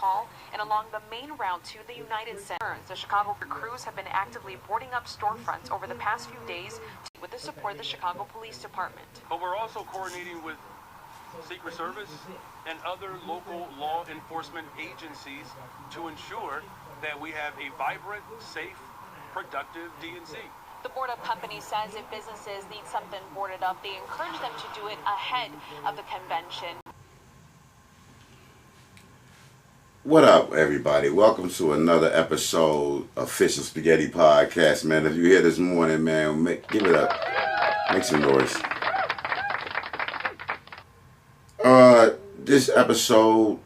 Hall and along the main route to the United Center. The Chicago crews have been actively boarding up storefronts over the past few days with the support of the Chicago Police Department. But we're also coordinating with Secret Service and other local law enforcement agencies to ensure that we have a vibrant, safe, productive DNC. The board-up company says if businesses need something boarded up, they encourage them to do it ahead of the convention. What up, everybody? Welcome to another episode of Fish and Spaghetti Podcast, man. If you're here this morning, man, give it up. Make some noise. This episode,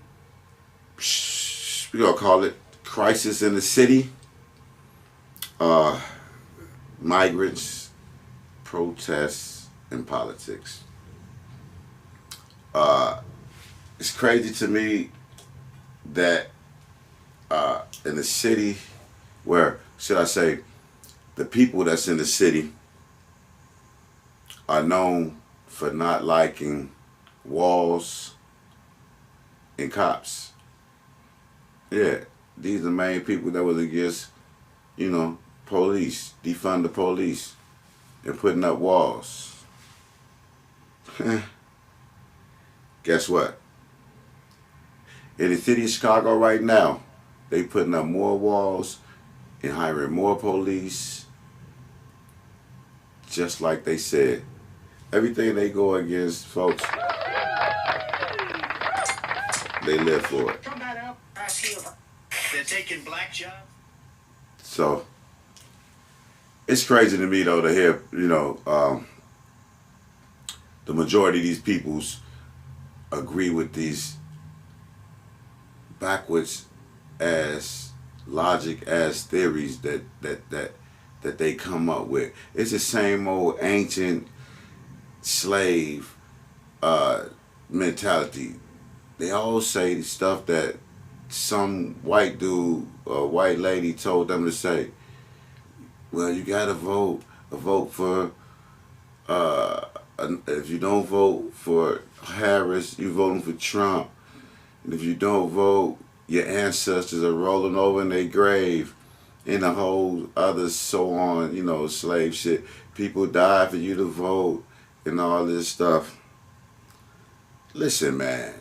we're going to call it Crisis in the City. Migrants, protests, and politics. It's crazy to me that in the city, where, should I say, the people that's in the city are known for not liking walls and cops. Yeah, these are the main people that was against, police, defund the police, and putting up walls. Guess what? In the city of Chicago right now, they putting up more walls and hiring more police. Just like they said, everything they go against, folks, they live for it. They're taking black jobs. So it's crazy to me though to hear, the majority of these peoples agree with these backwards as logic as theories that they come up with. It's the same old ancient slave mentality. They all say stuff that some white dude or white lady told them to say. Well, you gotta vote. Vote for. If you don't vote for Harris, you voting for Trump. And if you don't vote, your ancestors are rolling over in their grave, and a whole other so on, slave shit. People die for you to vote and all this stuff. Listen, man.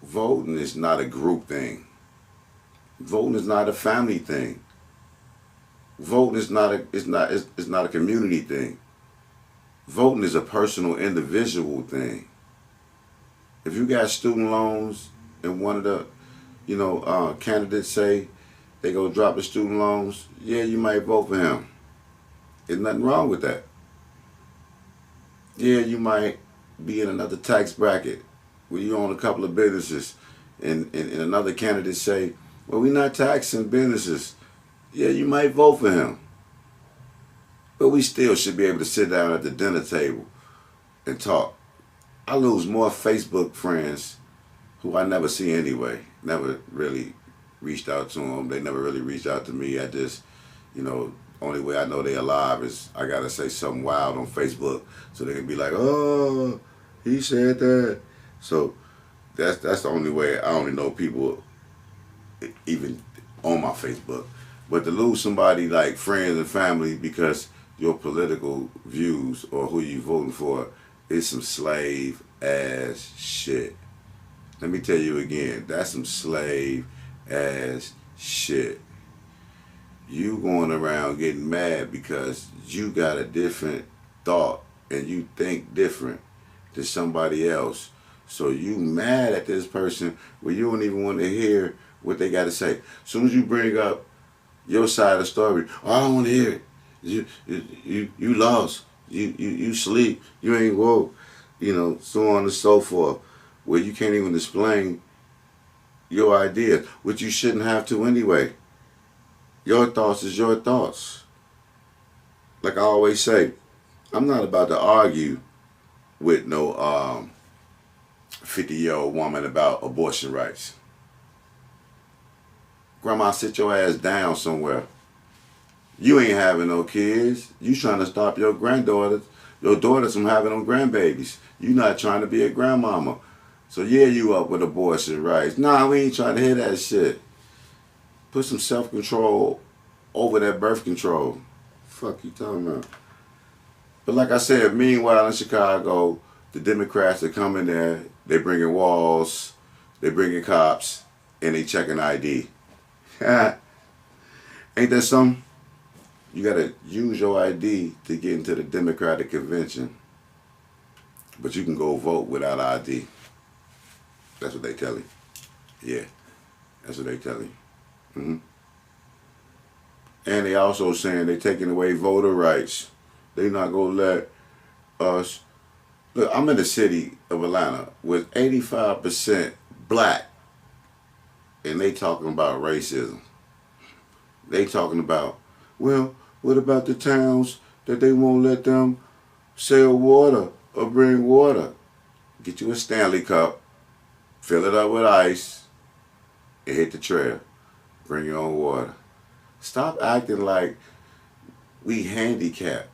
Voting is not a group thing. Voting is not a family thing. Voting is not a community thing. Voting is a personal, individual thing. If you got student loans and one of the, candidates say they gonna drop the student loans, yeah, you might vote for him. There's nothing wrong with that. Yeah, you might be in another tax bracket where you own a couple of businesses and another candidate say, well, we're not taxing businesses. Yeah, you might vote for him. But we still should be able to sit down at the dinner table and talk. I lose more Facebook friends who I never see anyway. Never really reached out to them. They never really reached out to me. I just, only way I know they alive is I got to say something wild on Facebook so they can be like, oh, he said that. So that's the only way I only know people even on my Facebook. But to lose somebody like friends and family because your political views or who you voting for is some slave ass shit. Let me tell you again, that's some slave ass shit. You going around getting mad because you got a different thought and you think different than somebody else. So you mad at this person where you don't even want to hear what they got to say. As soon as you bring up your side of the story, oh, I don't want to hear it. You lost. You sleep. You ain't woke. So on and so forth. Where you can't even explain your idea, which you shouldn't have to anyway. Your thoughts is your thoughts. Like I always say, I'm not about to argue with no 50-year-old woman about abortion rights. Grandma, sit your ass down somewhere. You ain't having no kids. You trying to stop your daughters from having no grandbabies. You not trying to be a grandmama. So yeah, you up with abortion rights. Nah, we ain't trying to hear that shit. Put some self-control over that birth control. Fuck you talking about? But like I said, meanwhile in Chicago, the Democrats are coming there, they bringing walls, they bringing cops, and they checking ID. Ain't that something? You gotta use your ID to get into the Democratic convention. But you can go vote without ID. That's what they tell you. Yeah, that's what they tell you. Mm-hmm. And they also saying they taking away voter rights. They not gonna let us. Look, I'm in the city of Atlanta with 85% black, and they talking about racism. They talking about, well, what about the towns that they won't let them sell water or bring water? Get you a Stanley cup, fill it up with ice, and hit the trail. Bring your own water. Stop acting like we handicapped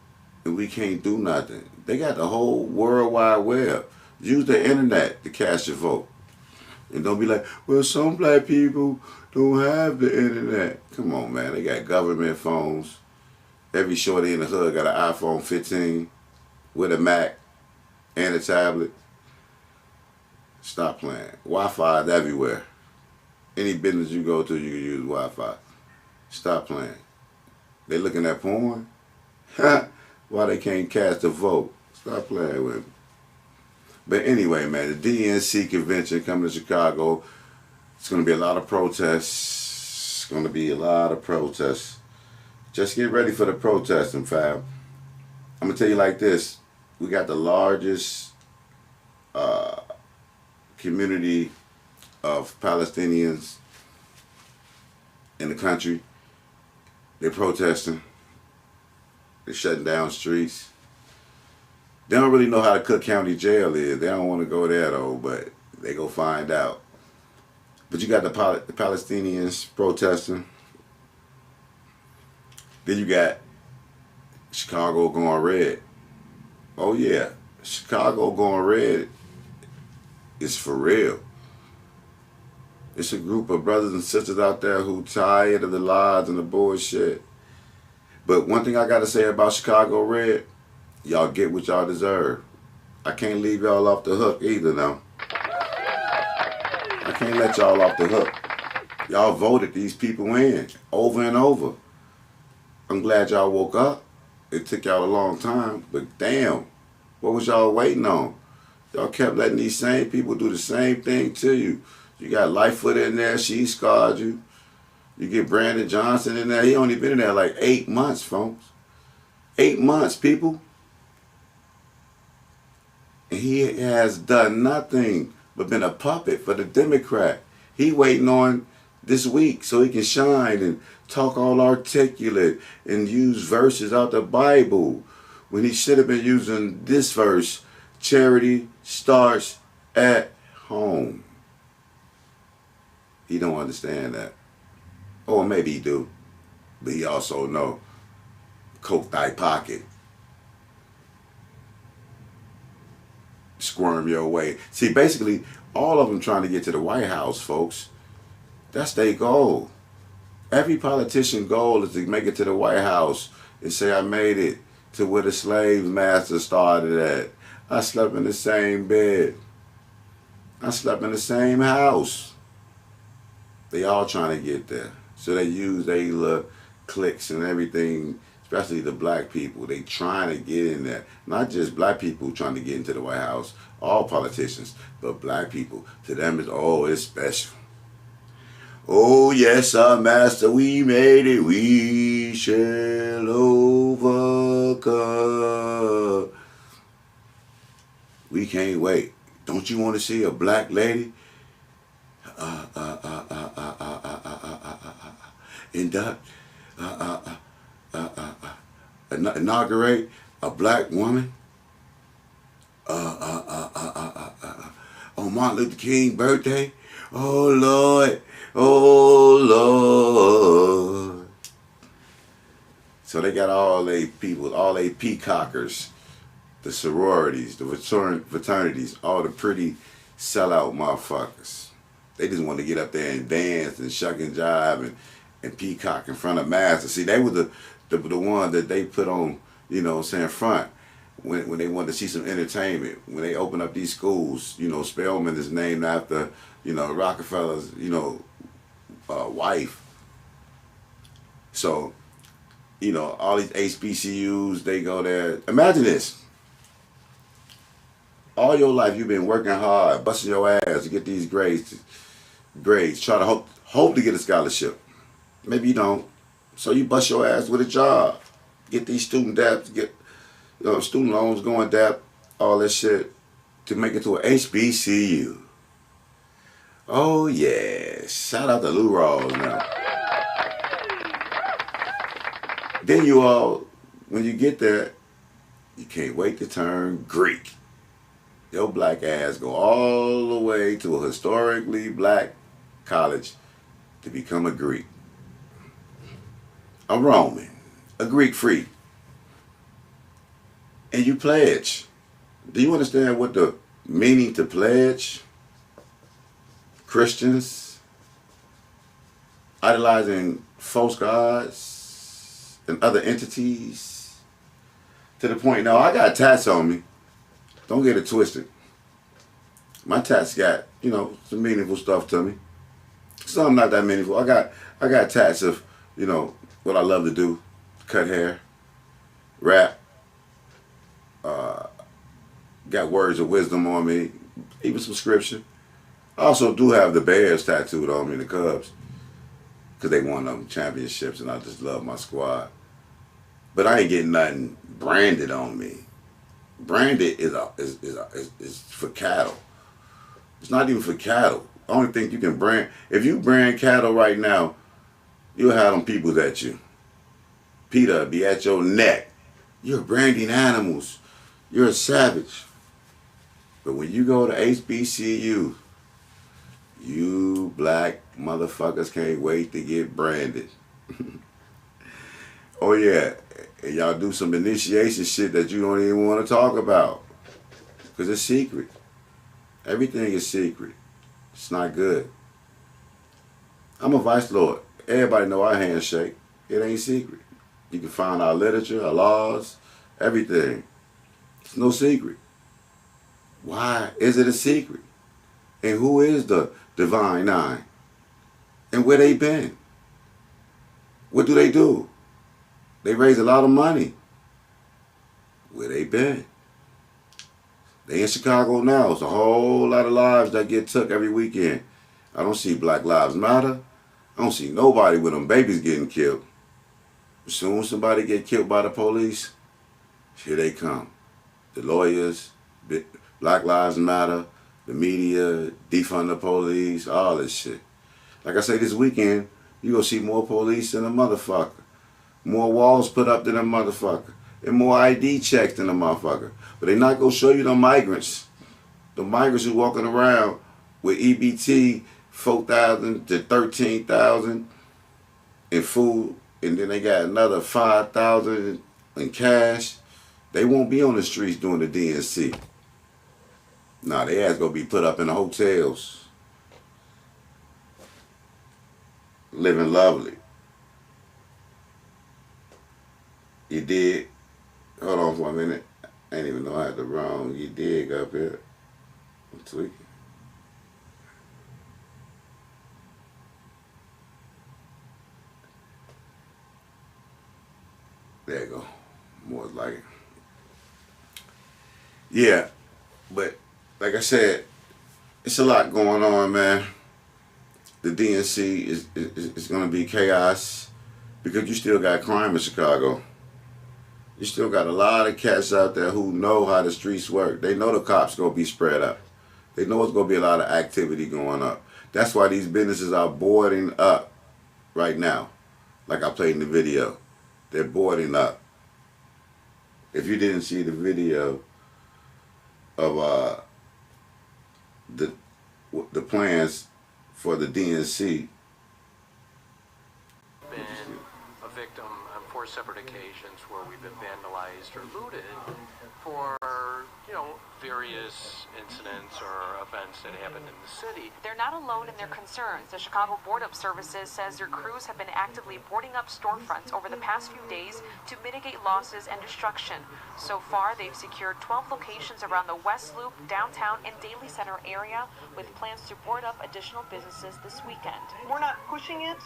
and we can't do nothing. They got the whole World Wide Web. Use the internet to cast your vote. And don't be like, well, some black people don't have the internet. Come on, man. They got government phones. Every shorty in the hood got an iPhone 15 with a Mac and a tablet. Stop playing. Wi-Fi is everywhere. Any business you go to, you can use Wi-Fi. Stop playing. They looking at porn? Why they can't cast a vote? Stop playing with me. But anyway, man, the DNC convention coming to Chicago. It's going to be a lot of protests. It's going to be a lot of protests. Just get ready for the protesting, fam. I'm going to tell you like this. We got the largest community of Palestinians in the country. They're protesting. They're shutting down streets. They don't really know how the Cook County Jail is. They don't want to go there though, but they go find out. But you got the Palestinians protesting. Then you got Chicago going red. Oh yeah, Chicago going red is for real. It's a group of brothers and sisters out there who tired of the lies and the bullshit. But one thing I gotta say about Chicago red, y'all get what y'all deserve. I can't leave y'all off the hook either now. I can't let y'all off the hook. Y'all voted these people in over and over. I'm glad y'all woke up. It took y'all a long time, but damn, what was y'all waiting on? Y'all kept letting these same people do the same thing to you. You got Lightfoot in there, she scarred you. You get Brandon Johnson in there, he only been in there like 8 months, folks. 8 months, people. And he has done nothing but been a puppet for the Democrat. He waiting on this week so he can shine and talk all articulate and use verses out the Bible when he should have been using this verse, charity starts at home. He don't understand that. Or maybe he do. But he also know, coat thy pocket. Squirm your way. See, basically, all of them trying to get to the White House, folks. That's their goal. Every politician goal is to make it to the White House and say, I made it to where the slave master started at. I slept in the same bed. I slept in the same house. They all trying to get there. So they use their little cliques and everything, especially the black people. They trying to get in there. Not just black people trying to get into the White House, all politicians, but black people. To them, it's special. Oh, yes, our master, we made it. We shall overcome. We can't wait. Don't you want to see a black lady inaugurate a black woman on Martin Luther King's birthday? Oh, Lord. Oh, Lord. So they got all they people, all they peacockers, the sororities, the fraternities, all the pretty sellout motherfuckers. They just want to get up there and dance and shuck and jive and peacock in front of masses. See, they were the one that they put on, you know what I'm saying, front when they wanted to see some entertainment. When they opened up these schools, you know, Spelman is named after, you know, Rockefeller's, you know, wife. So, you know, all these HBCUs, they go there. Imagine this. All your life you've been working hard, busting your ass to get these grades, try to hope to get a scholarship. Maybe you don't. So you bust your ass with a job. Get these student debts, get student loans going debt, all that shit, to make it to an HBCU. Oh yeah. Shout out to Lou Rawls now. Then you all, when you get there, you can't wait to turn Greek. Your black ass go all the way to a historically black college to become a Greek. A Roman. A Greek freak. And you pledge. Do you understand what the meaning to pledge? Christians idolizing false gods and other entities to the point, now I got tats on me. Don't get it twisted. My tats got, you know, some meaningful stuff to me. Some not that meaningful. I got tats of, you know, what I love to do. Cut hair, rap, got words of wisdom on me, even some scripture. I also do have the Bears tattooed on me, the Cubs, because they won them championships and I just love my squad. But I ain't getting nothing branded on me. Branded is for cattle. It's not even for cattle. I only think you can brand. If you brand cattle right now, you'll have them people at you. PETA be at your neck. You're branding animals. You're a savage. But when you go to HBCU, you black motherfuckers can't wait to get branded. Oh yeah, and y'all do some initiation shit that you don't even want to talk about. Because it's secret. Everything is secret. It's not good. I'm a vice lord. Everybody know our handshake. It ain't secret. You can find our literature, our laws, everything. It's no secret. Why is it a secret? And who is the Divine Nine? And where they been? What do they do? They raise a lot of money. Where they been? They in Chicago now. It's a whole lot of lives that get took every weekend. I don't see Black Lives Matter. I don't see nobody with them babies getting killed. As soon as somebody get killed by the police, here they come. The lawyers, Black Lives Matter, the media, defund the police, all this shit. Like I say, this weekend, you gonna see more police than a motherfucker. More walls put up than a motherfucker. And more ID checks than a motherfucker. But they not gonna show you the migrants. The migrants who walking around with EBT 4,000 to 13,000 in food, and then they got another 5,000 in cash. They won't be on the streets doing the DNC. Nah, they ass gonna be put up in the hotels. Living lovely. You did. Hold on for a minute. I ain't even know I had the wrong you dig up here. I'm tweaking. There you go. More like it. Yeah, but like I said, it's a lot going on, man. The DNC is going to be chaos because you still got crime in Chicago. You still got a lot of cats out there who know how the streets work. They know the cops going to be spread up. They know it's going to be a lot of activity going up. That's why these businesses are boarding up right now. Like I played in the video. They're boarding up. If you didn't see the video of the plans for the DNC. Been a victim on 4 separate occasions where we've been vandalized or looted for various incidents or events that happened in the city. They're not alone in their concerns. The Chicago Board of Services says their crews have been actively boarding up storefronts over the past few days to mitigate losses and destruction. So far, they've secured 12 locations around the West Loop, downtown, and Daly Center area, with plans to board up additional businesses this weekend. We're not pushing it.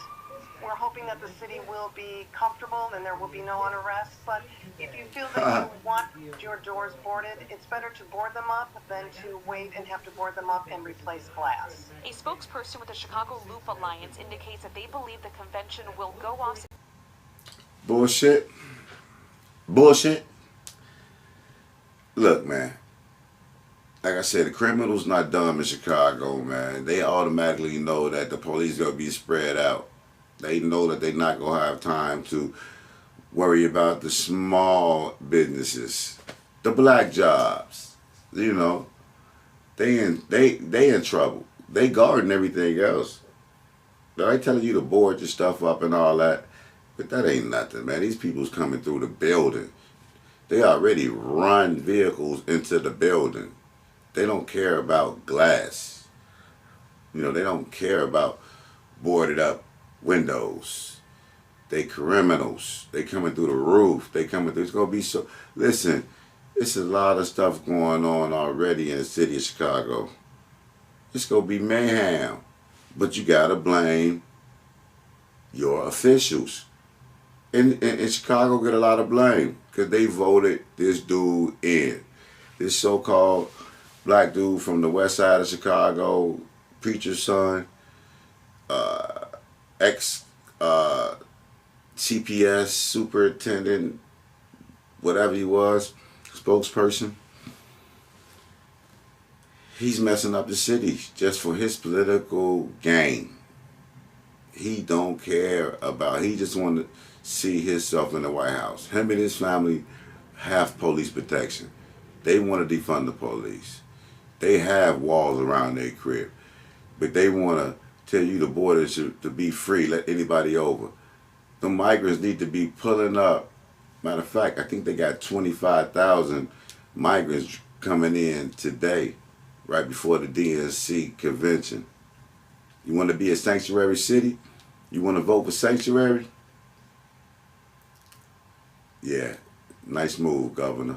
We're hoping that the city will be comfortable and there will be no unrest. But if you feel that you want your doors boarded, it's better to board them up than to wait and have to board them up and replace glass. A spokesperson with the Chicago Loop Alliance indicates that they believe the convention will go off. Bullshit. Bullshit. Look, man. Like I said, the criminals not dumb in Chicago, man. They automatically know that the police gonna be spread out. They know that they're not gonna have time to worry about the small businesses, the black jobs. You know, they in trouble. They guarding everything else. They're telling you to board your stuff up and all that, but that ain't nothing, man. These people's coming through the building. They already run vehicles into the building. They don't care about glass. You know, they don't care about boarded up windows. They criminals. They coming through the roof. They coming through. It's gonna be so. Listen, it's a lot of stuff going on already in the city of Chicago. It's gonna be mayhem, but you gotta blame your officials. And Chicago get a lot of blame because they voted this dude in. This so-called black dude from the west side of Chicago, preacher's son, ex CPS superintendent, whatever he was, spokesperson. He's messing up the city just for his political gain. He don't care about, he just want to see himself in the White House. Him and his family have police protection. They want to defund the police. They have walls around their crib. But they want to tell you the border to be free, let anybody over. The migrants need to be pulling up. Matter of fact, I think they got 25,000 migrants coming in today, right before the DNC convention. You want to be a sanctuary city? You want to vote for sanctuary? Yeah, nice move, Governor.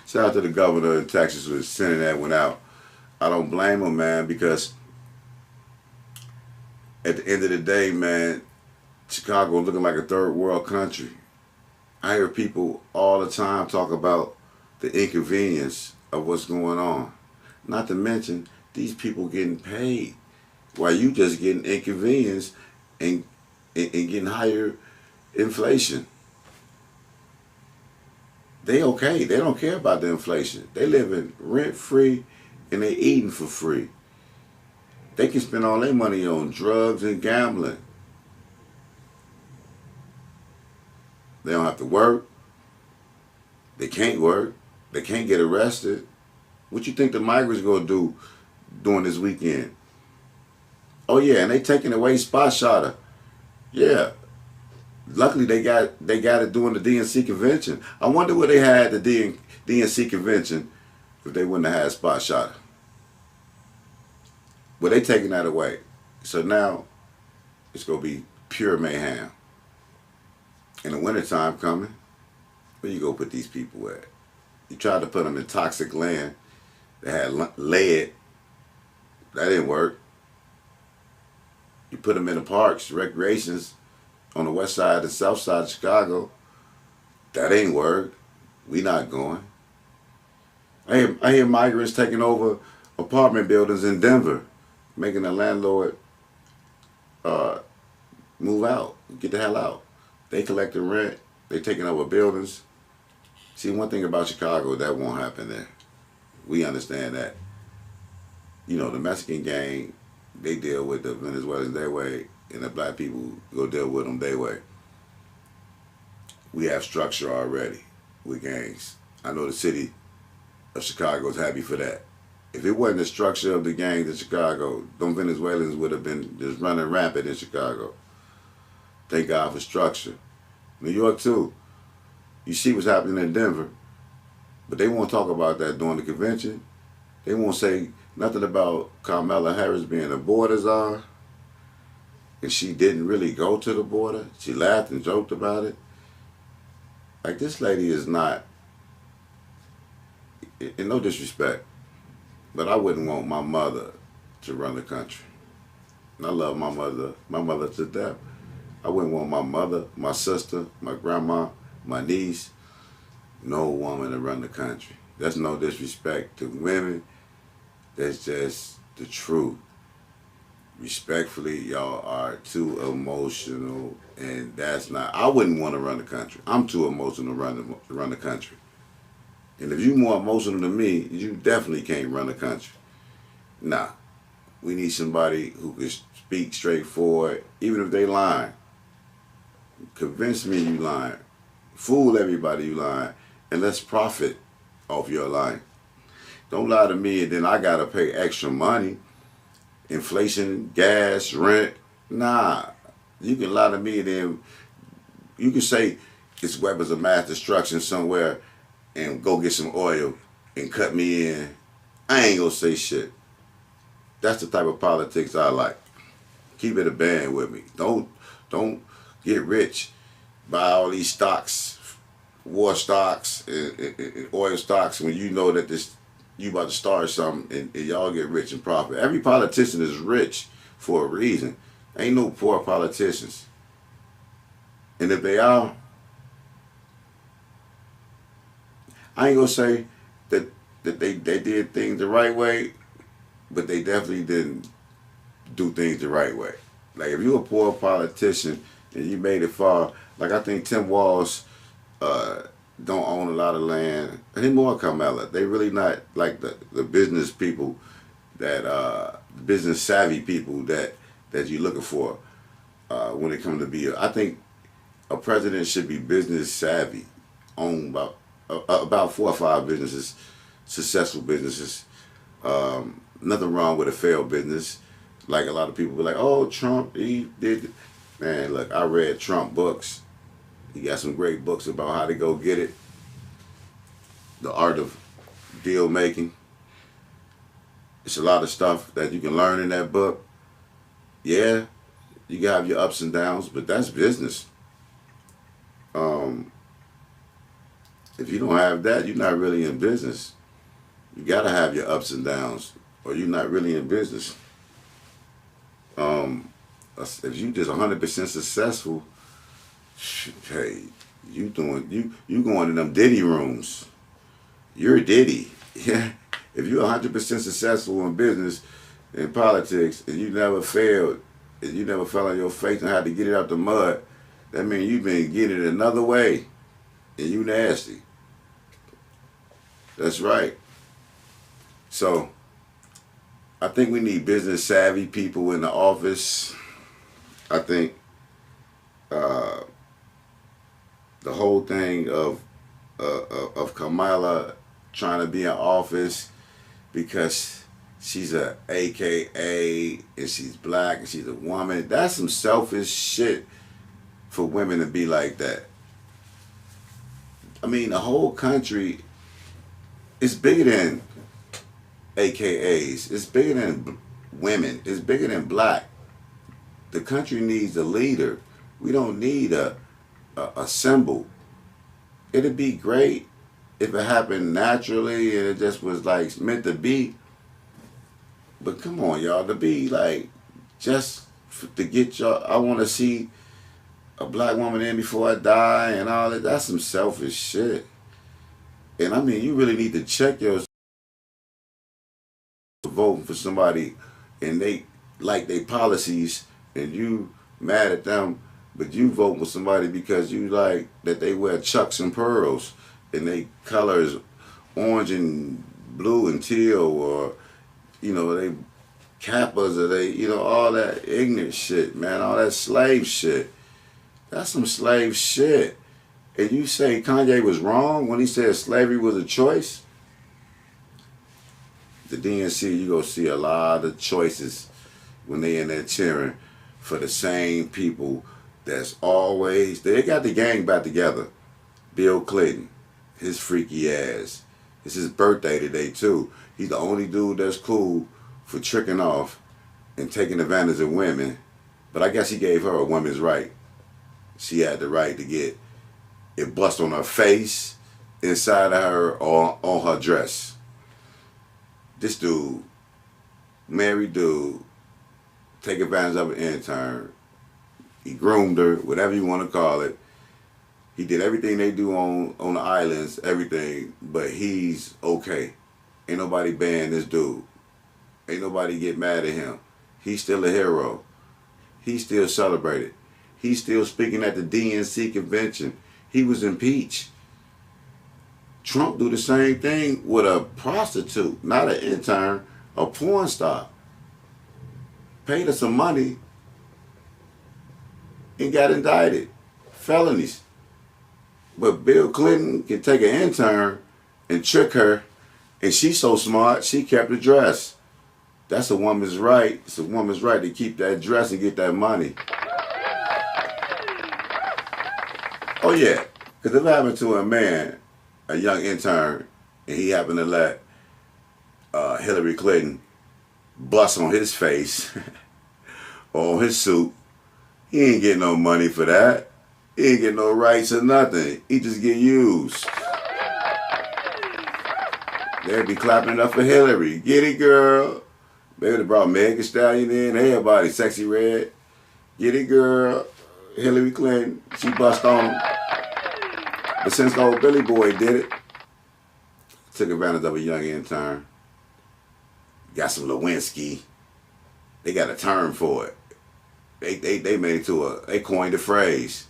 Shout out to the governor in Texas for sending that one out. I don't blame him, man, because at the end of the day, man, Chicago looking like a third world country. I hear people all the time talk about the inconvenience of what's going on. Not to mention these people getting paid while you just getting inconvenienced and getting higher inflation. They okay. They don't care about the inflation. They living rent free and they eating for free. They can spend all their money on drugs and gambling. They don't have to work. They can't work. They can't get arrested. What you think the migrants gonna do during this weekend? Oh yeah, and they taking away spot shotter. Yeah. Luckily they got it during the DNC convention. I wonder where they had the DNC convention if they wouldn't have had spot shotter. Well, they taking that away. So now it's gonna be pure mayhem. In the wintertime coming, where you go put these people at? You tried to put them in toxic land that had lead. That didn't work. You put them in the parks, recreations on the west side and south side of Chicago. That ain't work. We not going. I hear migrants taking over apartment buildings in Denver, making the landlord move out, get the hell out. They collecting rent. They taking over buildings. See, one thing about Chicago, that won't happen there. We understand that. You know, the Mexican gang, they deal with the Venezuelans their way, and the black people go deal with them their way. We have structure already with gangs. I know the city of Chicago is happy for that. If it wasn't the structure of the gangs in Chicago, them Venezuelans would have been just running rampant in Chicago. Thank God for structure. New York too. You see what's happening in Denver. But they won't talk about that during the convention. They won't say nothing about Kamala Harris being a border czar. And she didn't really go to the border. She laughed and joked about it. Like, this lady is not, in no disrespect, but I wouldn't want my mother to run the country. And I love my mother to death. I wouldn't want my mother, my sister, my grandma, my niece, no woman to run the country. That's no disrespect to women. That's just the truth. Respectfully, y'all are too emotional, and that's not. I wouldn't want to run the country. I'm too emotional to run the country. And if you're more emotional than me, you definitely can't run the country. Nah, we need somebody who can speak straightforward, even if they lying. Convince me you lying. Fool everybody you lying, and let's profit off your lying. Don't lie to me and then I gotta pay extra money. Inflation, gas, rent. Nah. You can lie to me and then you can say it's weapons of mass destruction somewhere and go get some oil and cut me in. I ain't gonna say shit. That's the type of politics I like. Keep it a band with me. Don't get rich. Buy all these stocks, war stocks, and oil stocks when you know that you about to start something and y'all get rich and profit. Every politician is rich for a reason. Ain't no poor politicians. And if they are, I ain't gonna say that they did things the right way, but they definitely didn't do things the right way. Like, if you're a poor politician and you made it far, like I think Tim Walz don't own a lot of land. Him or Kamala, they really not like the business people that business savvy people that you're looking for when it comes to be. I think a president should be business savvy, own about 4 or 5 businesses, successful businesses. Nothing wrong with a failed business. Like, a lot of people be like, oh, Trump, he did. Man, look, I read Trump books. He got some great books about how to go get it. The art of deal making. It's a lot of stuff that you can learn in that book. Yeah, you can have your ups and downs, but that's business. If you don't have that, you're not really in business. You gotta have your ups and downs, or you're not really in business. If you just 100% successful, hey, you going in them Diddy rooms. You're Diddy. Yeah. If you're 100% successful in business, in politics, and you never failed, and you never fell on your face and had to get it out the mud, that means you've been getting it another way, and you nasty. That's right. So, I think we need business savvy people in the office. I think the whole thing of Kamala trying to be in office because she's a AKA and she's black and she's a woman, that's some selfish shit for women to be like that. I mean, the whole country is bigger than AKAs. It's bigger than women. It's bigger than black. The country needs a leader. We don't need a symbol. It'd be great if it happened naturally and it just was like meant to be. But come on, y'all, to be like, just to get y'all, I want to see a black woman in before I die and all that. That's some selfish shit. And I mean, you really need to check yourself. Voting for somebody and they like their policies and you mad at them, but you vote for somebody because you like that they wear chucks and pearls and they colors orange and blue and teal, or they kappas, or they all that ignorant shit, man, all that slave shit. That's some slave shit. And you say Kanye was wrong when he said slavery was a choice? The DNC, you gonna see a lot of choices when they in there cheering for the same people that's always, they got the gang back together. Bill Clinton, his freaky ass. It's his birthday today too. He's the only dude that's cool for tricking off and taking advantage of women. But I guess he gave her a woman's right. She had the right to get it bust on her face, inside of her, or on her dress. This dude, married dude, take advantage of an intern. He groomed her, whatever you want to call it. He did everything they do on the islands, everything, but he's okay. Ain't nobody ban this dude. Ain't nobody get mad at him. He's still a hero. He's still celebrated. He's still speaking at the DNC convention. He was impeached. Trump do the same thing with a prostitute, not an intern, a porn star. Paid her some money and got indicted. Felonies. But Bill Clinton can take an intern and trick her, and she's so smart, she kept the dress. That's a woman's right. It's a woman's right to keep that dress and get that money. Oh yeah, because if it happened to a man, a young intern, and he happened to let Hillary Clinton bust on his face or on his suit, he ain't getting no money for that. He ain't getting no rights or nothing. He just get used. They'd be clapping it up for Hillary. Get it, girl. Maybe they brought Meg Thee Stallion in. Hey, everybody, Sexy Red. Get it, girl. Hillary Clinton, she bust on him. But since the old Billy Boy did it, took advantage of a young intern. Got some Lewinsky. They got a term for it. They made it to they coined the phrase.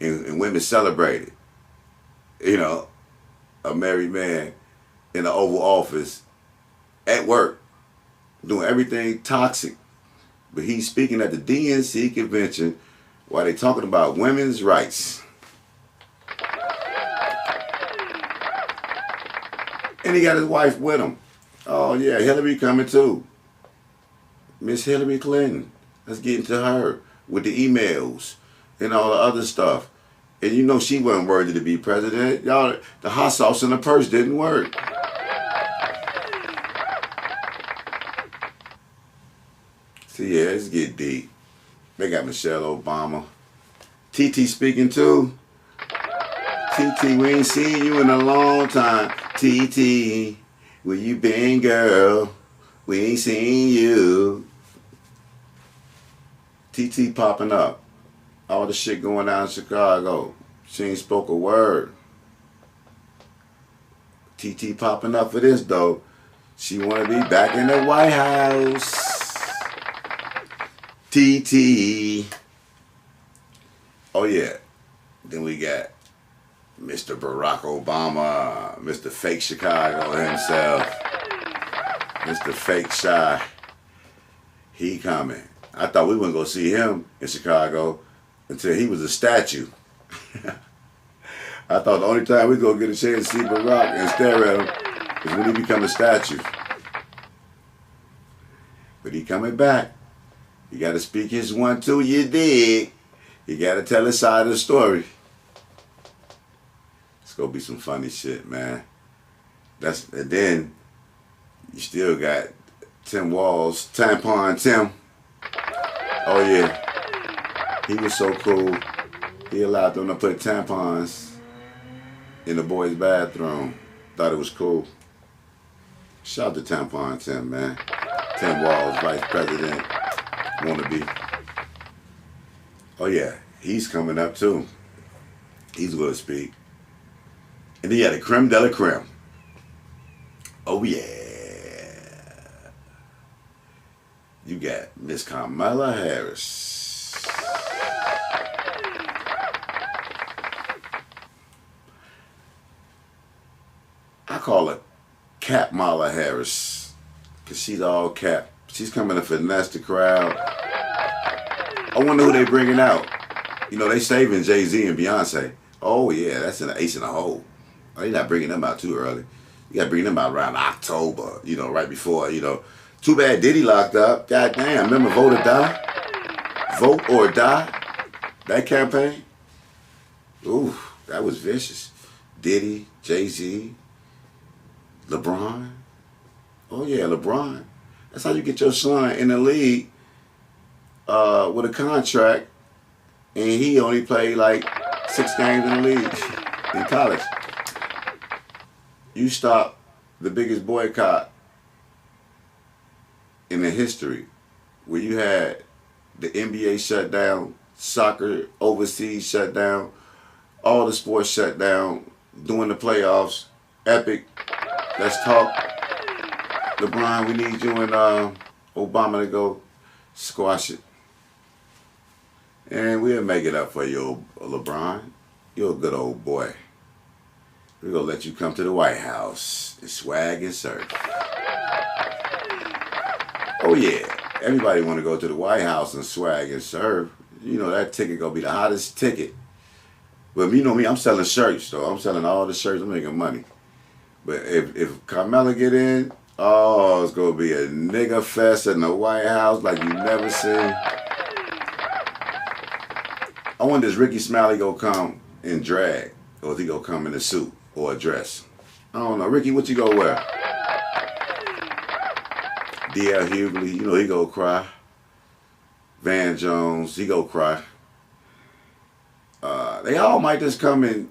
And women celebrate it. You know, a married man in the Oval Office at work doing everything toxic. But he's speaking at the DNC convention while they talking about women's rights. And he got his wife with him. Oh yeah, Hillary coming too. Miss Hillary Clinton. Let's get into her with the emails and all the other stuff. And you know she wasn't worthy to be president. Y'all, the hot sauce in the purse didn't work. So yeah, let's get deep. They got Michelle Obama. TT speaking too. TT, we ain't seen you in a long time. TT, where you been, girl? We ain't seen you. TT popping up. All the shit going down in Chicago. She ain't spoke a word. TT popping up for this though. She wanna be back in the White House. TT. Oh yeah. Then we got Mr. Barack Obama, Mr. Fake Chicago himself. Mr. Fake Shy. He coming. I thought we wouldn't go see him in Chicago until he was a statue. I thought the only time we go get a chance to see Barack and stare at him is when he become a statue. But he coming back. You got to speak his 1-2, you dig. You got to tell his side of the story. It's going to be some funny shit, man. And then you still got Tim Walz, Tampon Tim. Oh yeah, he was so cool. He allowed them to put tampons in the boys' bathroom. Thought it was cool. Shout out to Tampon Tim, man. Tim Walz, vice president, wannabe. Oh yeah, he's coming up too. He's going to speak. And then you had a creme de la creme. Oh yeah. You got Miss Kamala Harris. I call her Cap Mala Harris because she's all cap. She's coming to finesse the crowd. I wonder who they bringing out. You know, they saving Jay-Z and Beyonce. Oh yeah, that's an ace in the hole. Oh, they're not bringing them out too early. You got to bring them out around October, you know, right before, you know. Too bad Diddy locked up. God damn, remember Vote or Die? Vote or Die? That campaign? Ooh, that was vicious. Diddy, Jay-Z, LeBron? Oh yeah, LeBron. That's how you get your son in the league with a contract, and he only played like 6 games in the league in college. You stop the biggest boycott in the history, where you had the NBA shut down, soccer overseas shut down, all the sports shut down, doing the playoffs. Epic. Let's talk. LeBron, we need you and Obama to go squash it. And we'll make it up for you, LeBron. You're a good old boy. We're going to let you come to the White House and swag and surf. Oh yeah, everybody want to go to the White House and swag and surf. You know that ticket going to be the hottest ticket. But you know me, I'm selling shirts though. I'm selling all the shirts. I'm making money. But if Carmella get in, oh, it's going to be a nigga fest in the White House like you never seen. I wonder is Ricky Smiley going to come in drag? Or is he going to come in a suit or a dress? I don't know. Ricky, what you going to wear? D.L. Hughley, you know he go cry. Van Jones, he go cry. They all might just come in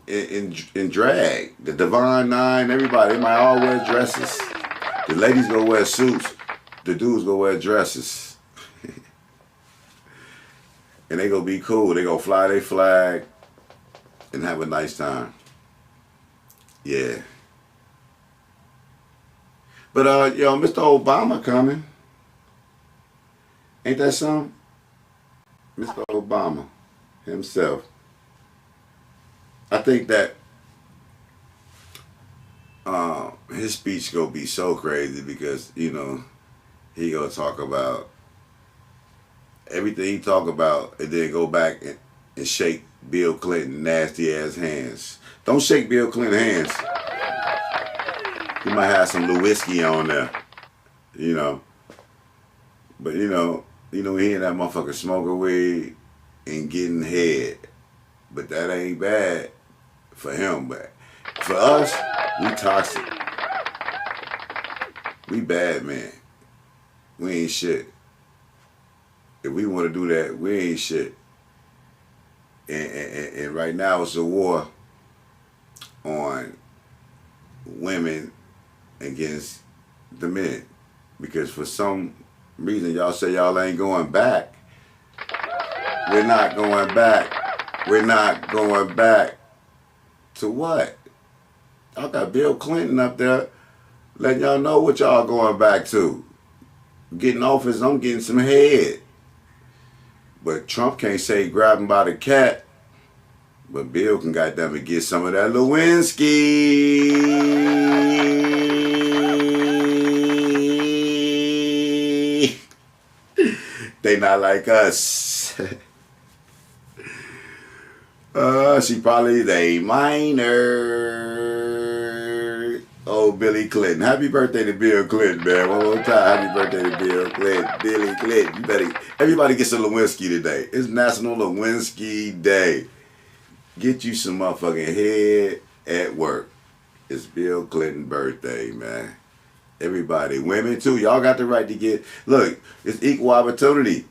drag. The Divine Nine, everybody, they might all wear dresses. The ladies go wear suits. The dudes go wear dresses. And they gonna be cool. They gonna fly their flag and have a nice time. Yeah. But yo, Mr. Obama coming. Ain't that something? Mr. Obama himself. I think that his speech gonna be so crazy because, you know, he gonna talk about everything he talk about and then go back and shake Bill Clinton nasty ass hands. Don't shake Bill Clinton hands. He might have some Lewinsky on there, you know. But he ain't that motherfucker smoking weed and getting head. But that ain't bad for him. But for us, we toxic. We bad, man. We ain't shit. If we want to do that, we ain't shit. And right now it's a war on women against the men. Because for some reason y'all say y'all ain't going back. We're not going back. We're not going back to what? Y'all got Bill Clinton up there letting y'all know what y'all going back to. Getting office, I'm getting some head. But Trump can't say grab him by the cat. But Bill can goddamn it get some of that Lewinsky. They not like us. She probably is a minor. Oh, Billy Clinton. Happy birthday to Bill Clinton, man. One more time. Happy birthday to Bill Clinton. Billy Clinton. You better, everybody gets a Lewinsky today. It's National Lewinsky Day. Get you some motherfucking head at work. It's Bill Clinton's birthday, man. Everybody. Women, too. Y'all got the right to get... Look, it's equal opportunity.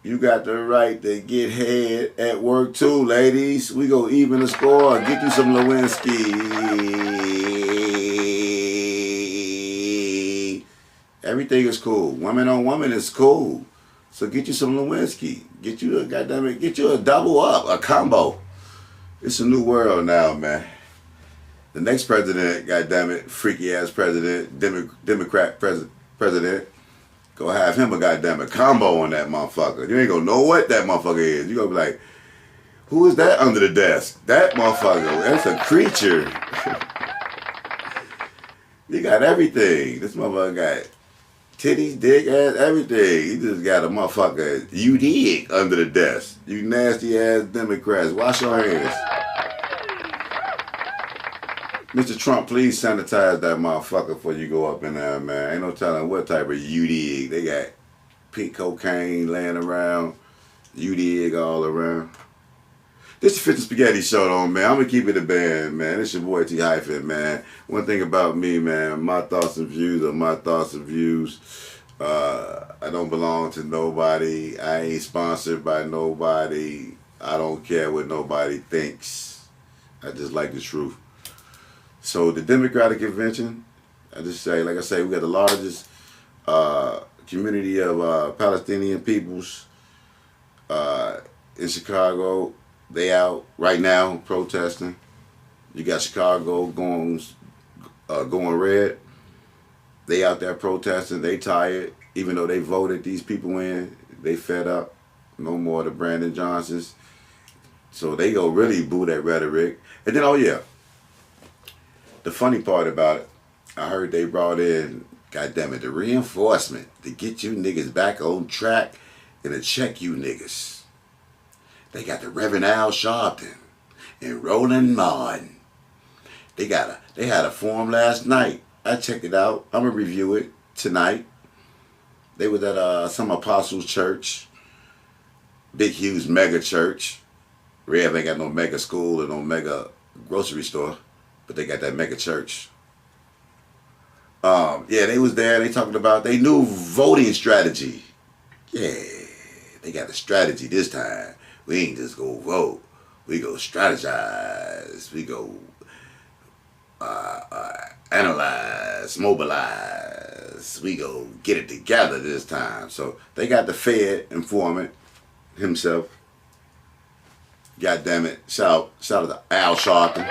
You got the right to get head at work, too, ladies. We go even the score. Get you some Lewinsky. Everything is cool. Woman on woman is cool. So get you some Lewinsky. Get you a goddamn, get you a double up, a combo. It's a new world now, man. The next president, goddamn it, freaky ass president, Democrat president, go have him a goddamn it combo on that motherfucker. You ain't gonna know what that motherfucker is. You gonna be like, who is that under the desk? That motherfucker, that's a creature. He got everything. This motherfucker got titties, dick, ass, everything. He just got a motherfucker, you dig, under the desk. You nasty ass Democrats. Wash your hands. Mr. Trump, please sanitize that motherfucker before you go up in there, man. Ain't no telling what type of you dig. They got pink cocaine laying around, you dig all around. This is the Fish and Spaghetti Show, though, man. I'm going to keep it a band, man. It's your boy T Hyphen, man. One thing about me, man, my thoughts and views are my thoughts and views. I don't belong to nobody. I ain't sponsored by nobody. I don't care what nobody thinks. I just like the truth. So the Democratic Convention, I just say, like I say, we got the largest community of Palestinian peoples in Chicago. They out right now protesting. You got Chicago going red. They out there protesting. They tired. Even though they voted these people in, they fed up. No more of the Brandon Johnsons. So they go really boo that rhetoric. And then, oh yeah, the funny part about it, I heard they brought in, goddammit, the reinforcement to get you niggas back on track and to check you niggas. They got the Reverend Al Sharpton and Roland Martin. They had a forum last night. I checked it out. I'm gonna review it tonight. They was at some Apostles Church, big huge mega church. Rev ain't got no mega school or no mega grocery store, but they got that mega church. Yeah, they was there. They talking about their new voting strategy. Yeah, they got the strategy this time. We ain't just go vote. We go strategize. We go analyze, mobilize. We go get it together this time. So they got the Fed informant himself. God damn it. Shout out to Al Sharpton.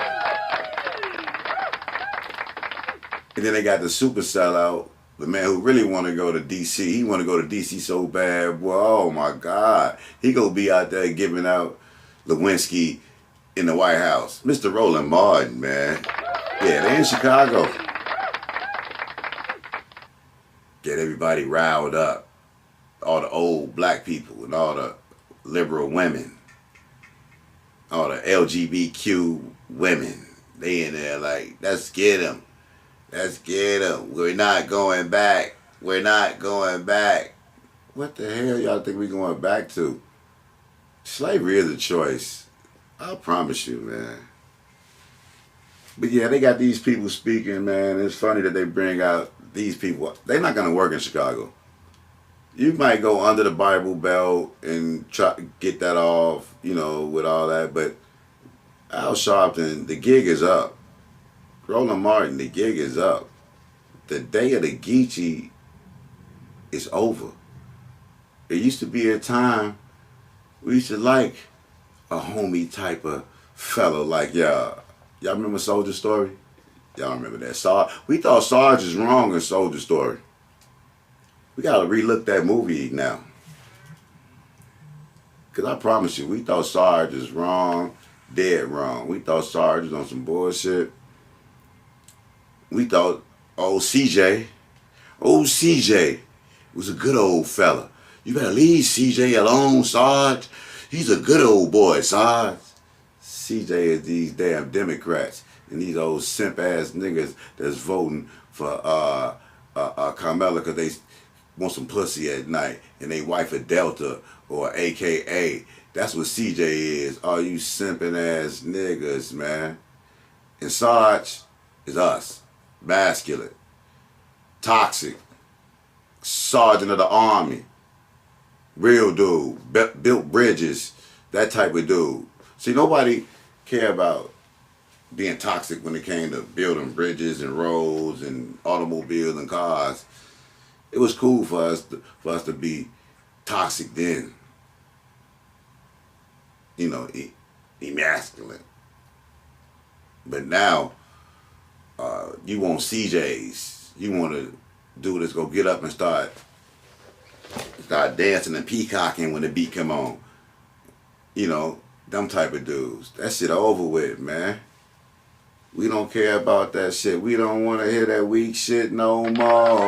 And then they got the super sellout, the man who really want to go to D.C. He want to go to D.C. so bad, boy, oh my God. He gonna be out there giving out Lewinsky in the White House. Mr. Roland Martin, man. Yeah, they in Chicago. Get everybody riled up. All the old black people and all the liberal women. All the LGBTQ women. They in there like, let's get them. Let's get them. We're not going back. We're not going back. What the hell y'all think we going back to? Slavery is a choice. I promise you, man. But yeah, they got these people speaking, man. It's funny that they bring out these people. They're not going to work in Chicago. You might go under the Bible Belt and try to get that off, you know, with all that. But Al Sharpton, the gig is up. Roland Martin, the gig is up. The day of the Geechee is over. It used to be a time we used to like a homie type of fellow like y'all. Y'all remember Soldier Story? Y'all remember that? We thought Sarge is wrong in Soldier Story. We gotta relook that movie now. Cause I promise you, we thought Sarge is wrong, dead wrong. We thought Sarge was on some bullshit. We thought old CJ was a good old fella. You better leave CJ alone, Sarge. He's a good old boy, Sarge. CJ is these damn Democrats and these old simp ass niggas that's voting for Carmella because they want some pussy at night and they wife a Delta or AKA. That's what CJ is. All you simping ass niggas, man. And Sarge is us. Masculine, toxic, sergeant of the army, real dude, built bridges, that type of dude. See, nobody care about being toxic when it came to building bridges and roads and automobiles and cars. It was cool for us to be toxic then. You know, emasculine. But now, you want CJs. You want to do this, go get up and start dancing and peacocking when the beat come on. You know, them type of dudes. That shit over with, man. We don't care about that shit. We don't want to hear that weak shit no more.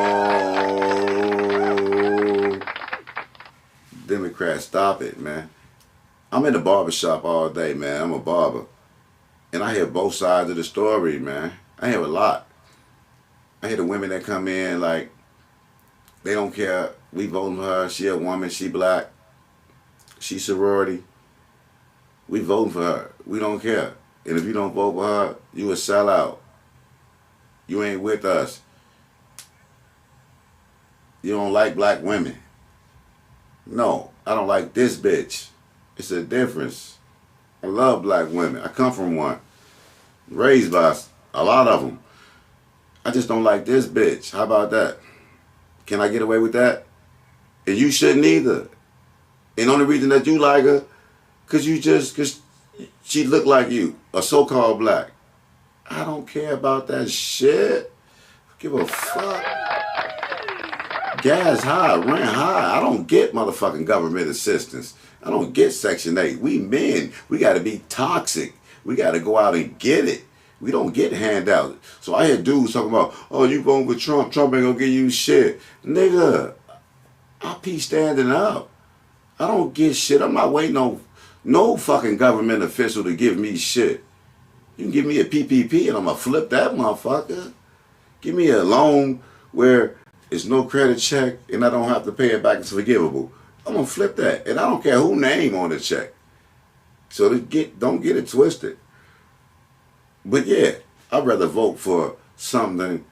Democrats, stop it, man. I'm in the barbershop all day, man. I'm a barber. And I hear both sides of the story, man. I hear a lot. I hear the women that come in like, they don't care. We voting for her. She a woman. She black. She sorority. We voting for her. We don't care. And if you don't vote for her, you a sellout. You ain't with us. You don't like black women. No, I don't like this bitch. It's a difference. I love black women. I come from one. Raised by a lot of them. I just don't like this bitch. How about that? Can I get away with that? And you shouldn't either. And the only reason that you like her, cause she look like you, a so-called black. I don't care about that shit. Give a fuck. Gas high, rent high. I don't get motherfucking government assistance. I don't get Section 8. We men, we gotta be toxic. We gotta go out and get it. We don't get handouts. So I hear dudes talking about, oh, you voting for Trump. Trump ain't gonna give you shit. Nigga, I be standing up. I don't get shit. I'm not waiting on no fucking government official to give me shit. You can give me a PPP and I'm gonna flip that motherfucker. Give me a loan where it's no credit check and I don't have to pay it back. It's forgivable. I'm gonna flip that. And I don't care who name on the check. So don't get it twisted. But yeah, I'd rather vote for something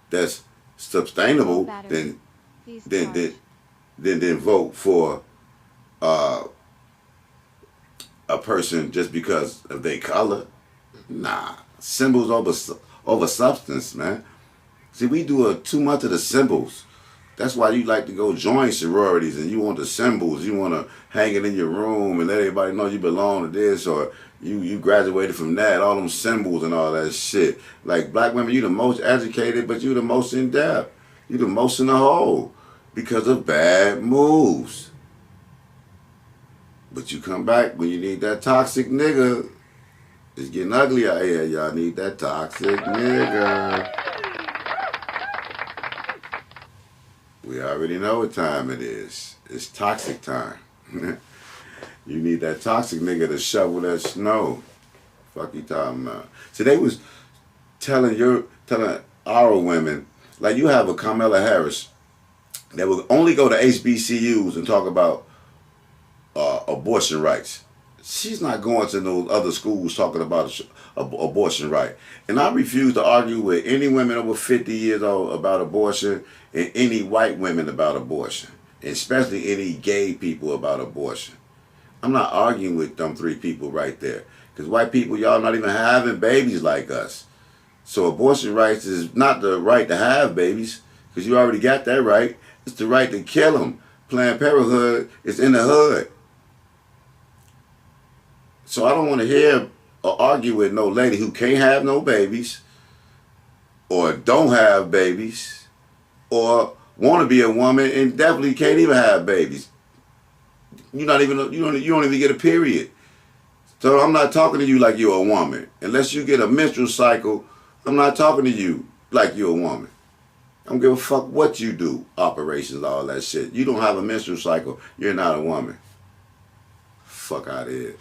that's sustainable than vote for a person just because of their color. Nah, symbols over substance, man. See, we do too much of the symbols. That's why you like to go join sororities and you want the symbols. You want to hang it in your room and let everybody know you belong to this, or you graduated from that, all them symbols and all that shit. Like black women, you the most educated, but you the most in depth. You the most in the hole because of bad moves. But you come back when you need that toxic nigga. It's getting ugly out here. Y'all need that toxic nigga. We already know what time it is. It's toxic time. You need that toxic nigga to shovel that snow. Fuck you talking about. So they was telling our women, like you have a Kamala Harris that will only go to HBCUs and talk about abortion rights. She's not going to those other schools talking about abortion right. And I refuse to argue with any women over 50 years old about abortion and any white women about abortion, especially any gay people about abortion. I'm not arguing with them three people right there. Because white people, y'all not even having babies like us. So abortion rights is not the right to have babies, because you already got that right. It's the right to kill them. Planned Parenthood is in the hood. So I don't want to hear or argue with no lady who can't have no babies, or don't have babies, or want to be a woman and definitely can't even have babies. You don't even get a period. So I'm not talking to you like you're a woman. Unless you get a menstrual cycle, I'm not talking to you like you're a woman. I don't give a fuck what you do, operations, all that shit. You don't have a menstrual cycle, you're not a woman. Fuck out of here.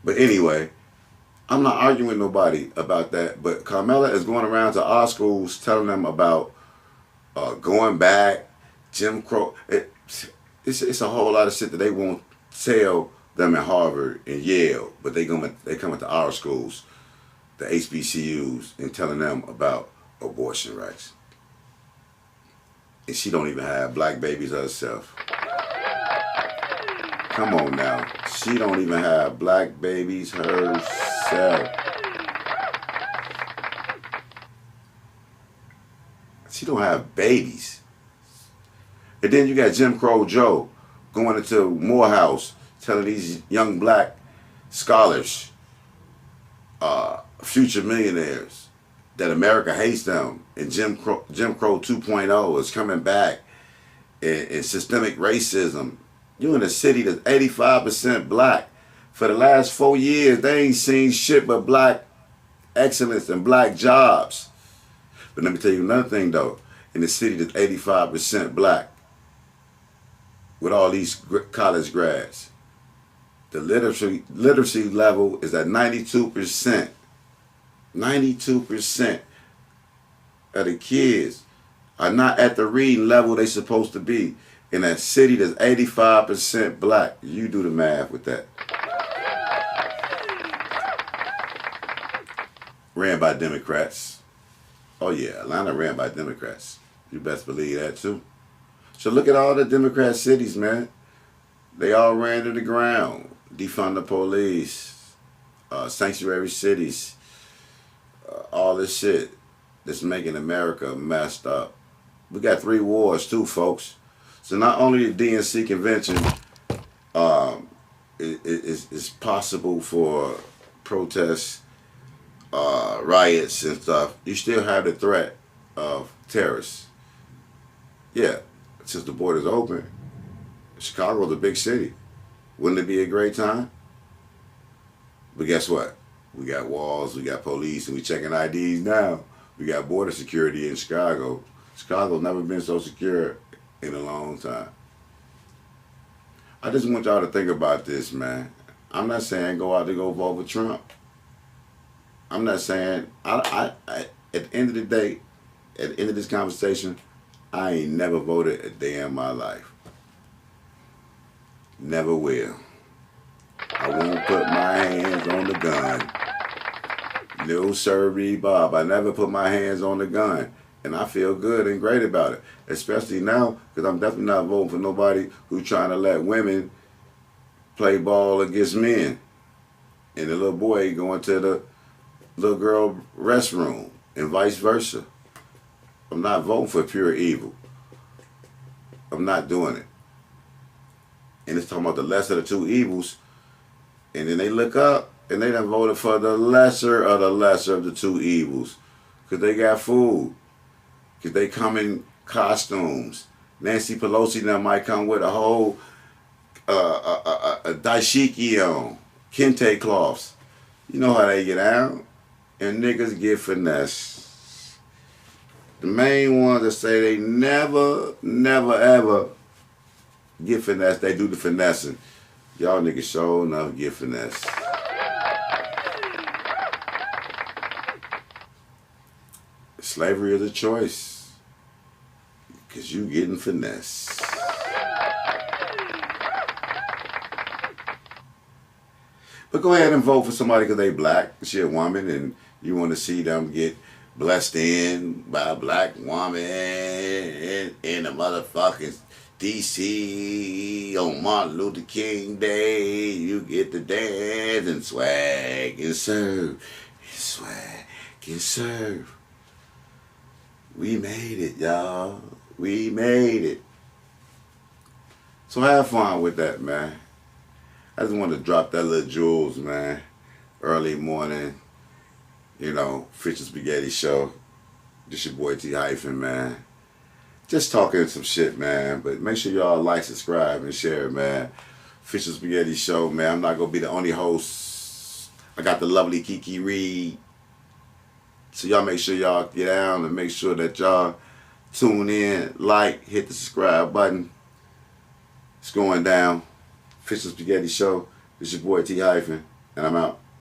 But anyway, I'm not arguing with nobody about that. But Carmela is going around to our schools telling them about going back, Jim Crow. It's a whole lot of shit that they won't tell them at Harvard and Yale, but they coming to our schools, the HBCUs, and telling them about abortion rights. And she don't even have black babies herself. Come on now. She don't even have black babies herself. She don't have babies. And then you got Jim Crow Joe going into Morehouse telling these young black scholars, future millionaires, that America hates them and Jim Crow 2.0 is coming back, and systemic racism. You in a city that's 85% black. For the last 4 years, they ain't seen shit but black excellence and black jobs. But let me tell you another thing though. In the city that's 85% black, with all these college grads, the literacy level is at 92%. 92% of the kids are not at the reading level they supposed to be in a city that's 85% black. You do the math with that. ran by Democrats. Oh yeah, Atlanta ran by Democrats. You best believe that too. So look at all the Democrat cities, man. They all ran to the ground. Defund the police, sanctuary cities, all this shit that's making America messed up. We got 3 wars too, folks. So not only the DNC convention is possible for protests, riots and stuff, you still have the threat of terrorists. Yeah, since the border's open, Chicago's a big city. Wouldn't it be a great time? But guess what? We got walls, we got police, and we checking IDs now. We got border security in Chicago. Chicago's never been so secure in a long time. I just want y'all to think about this, man. I'm not saying go out to go vote for Trump. I'm not saying, at the end of the day, at the end of this conversation, I ain't never voted a day in my life. Never will. I won't put my hands on the gun. No sirree, Bob. I never put my hands on the gun. And I feel good and great about it. Especially now, because I'm definitely not voting for nobody who's trying to let women play ball against men. And the little boy going to the little girl restroom and vice versa. I'm not voting for pure evil. I'm not doing it. And it's talking about the lesser of the 2 evils. And then they look up and they done voted for the lesser of the 2 evils. Because they got food. Because they come in costumes. Nancy Pelosi now might come with a whole a dashiki on. Kente cloths. You know how they get out. And niggas get finesse. The main ones that say they never, ever get finesse, they do the finessing. Y'all niggas sure enough get finesse. Slavery is a choice. Because you getting finesse. But go ahead and vote for somebody because they black. She a woman and you want to see them get blessed in by a black woman in the motherfucking D.C. on Martin Luther King Day. You get to dance and swag and serve. And swag and serve. We made it, y'all. We made it. So have fun with that, man. I just want to drop that little jewels, man. Early morning, you know, Fish and Spaghetti Show. This your boy T Hyphen, man. Just talking some shit, man. But make sure y'all like, subscribe, and share, man. Fish and Spaghetti Show, man. I'm not going to be the only host. I got the lovely Kiki Reed. So y'all make sure y'all get down and make sure that y'all tune in, like, hit the subscribe button. It's going down. Fish and Spaghetti Show. This your boy T Hyphen, and I'm out.